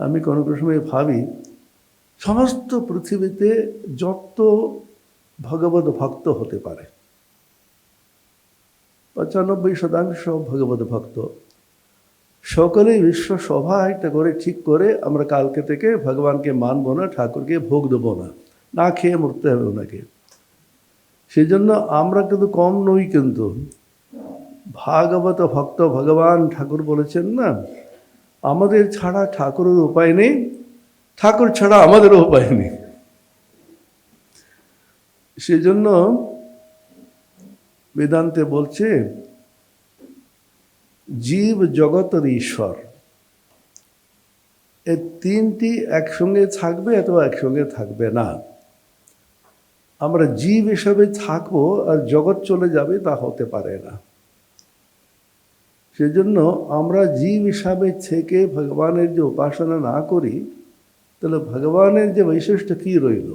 আমি কোনো কোনো সময় ভাবি সমস্ত পৃথিবীতে যত ভগবত ভক্ত হতে পারে 95% ভগবত ভক্ত সকলেই বিশ্ব সভা একটা করে ঠিক করে আমরা কালকে থেকে ভগবানকে মানব না, ঠাকুরকে ভোগ দেবো না, না খেয়ে মরতে হবে ওনাকে। সেই জন্য আমরা কিন্তু কম নই, কিন্তু ভাগবত ভক্ত ভগবান ঠাকুর বলেছেন না, আমাদের ছাড়া ঠাকুরের উপায় নেই, ঠাকুর ছাড়া আমাদেরও উপায় নেই। সেই জন্য বেদান্তে বলছে জীব জগতের ঈশ্বর, এই তিনটি একসঙ্গে থাকবে অথবা একসঙ্গে থাকবে না। আমরা জীব হিসাবে থাকবো আর জগৎ চলে যাবে, তা হতে পারে না। সেজন্য আমরা জীব হিসাবে থেকে ভগবানের যে উপাসনা না করি, তাহলে ভগবানের যে বৈশিষ্ট্য কী রইল?